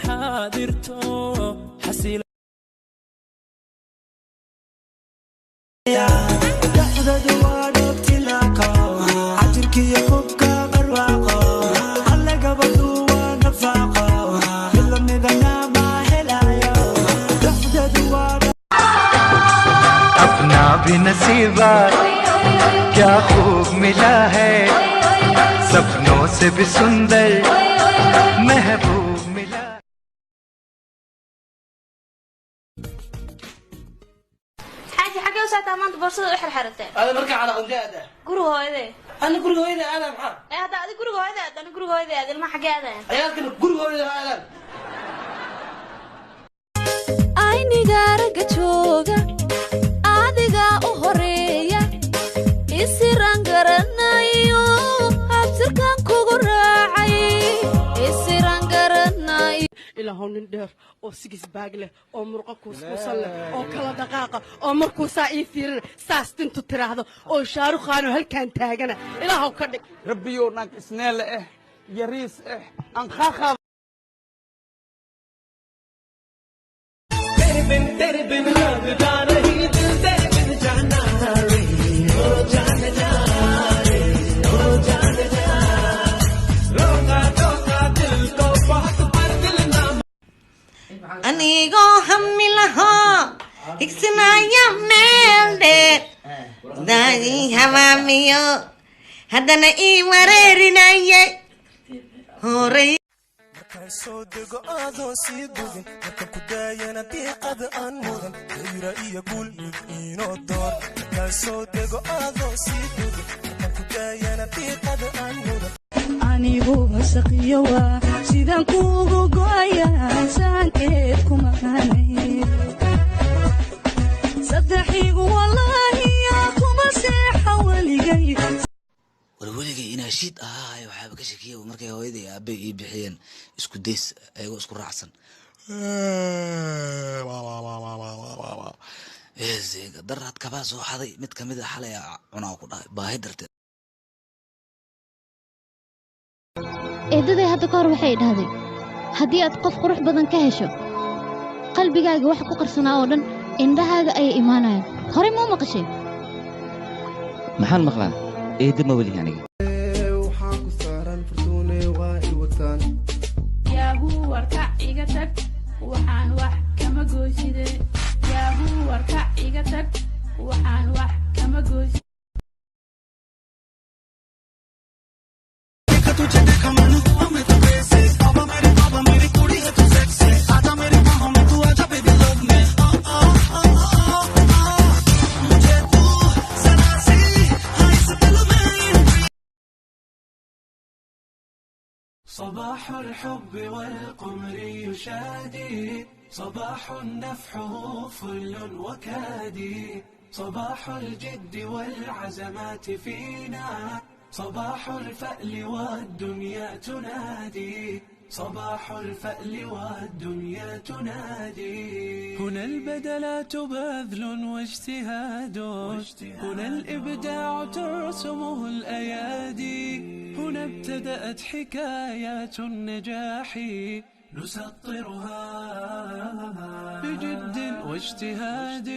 حاضرتو حسيل لحظة دوار ابتلاقا عجرك يخبك برواقا على قبض ونفاقا يلا مذنا ما هلايا لحظة دوار अपना भी नसीबा क्या खूब मिला है सपनों से भी सुंदर महबूब मिला حاجة حاجة وساعتها ما أنت برصد وحر حرتين. هذا مركع على قندي هذا. قرو هذا. أنا قرو هذا أنا محا. هذا قرو هذا أنا قرو هذا ما حاجة هذا. أياك قرو هذا أنا. ayni gaaraga jooga adiga u horeeya isiraan garanayo habsirkan kugu raacay isiraan garanayo ilaahow nin dheer oo sigis baag leh oo murqo kuuskuusan leh oo kala dhaqaaqa oo markuu saa ii fiirina saas dintu tiraahdo oo shaarukhaano halkaan taagana ilaahow ka dhig rabbiyow naag isneele yariis aan khaakhaab तेरे बिन लगता नहीं दिल तेरे बिन जाना रे ओ जान जा रे ओ जान जा रोका टोका दिल को बहुत पर दिल ना أنيقو همي لها إكسنا يا ميلدي داني هماميو هدنا إي وريرنا يي هوري soo dego adoo sii dugin markan ku daayana diiqada aan mudan dayra iyo guul mid inoo door markaan soo dego adoo sii dugin markan ku daayana diiqada aan mudan anigu wasaqiyo waa sidaan kuugu go'aya saankeed kuma qaanay saddexigu wallaahi kuma seexa weligay warweligay inaa shiid ahaayo waxaaba ka shakiya markay hooyaday aabe ii bixiyeen isku days ayagoo isku raacsan daraad kabaa soo xaday mid kamid a xalay cunaa ku dhahay baahi darteed eedaday hadda ka hor waxay dhahday haddii aad qof qurux badan ka hesho qalbigaaga waxa ku qarsanaa oo dhan indhahaaga ayay imaanayaan horey ma u maqashay maxaan maqlaa eeda ma weli aniga waxaan ku saaran furtuune waa i wataan yaahuu warkac iga tag waxaan wax kama goyside yaahuu warkac iga tag waxaan wax kama goyside तुझे देखा मैंने तो मैं तो वैसे पापा मेरी कुड़ी है तू सेक्सी आजा मेरी बाहों में तू आजा बेबी लव में मुझे तू जरा सी हाय इस दिल में صباح الحب والقمر يشادي صباح نفحه فل وكادي صباح الجد والعزمات فينا صباح الفأل والدنيا تنادي صباح الفأل والدنيا تنادي هنا البدلات بذل واجتهاد هنا الإبداع ترسمه الأيادي هنا ابتدأت حكايات النجاح نسطرها بجد واجتهاد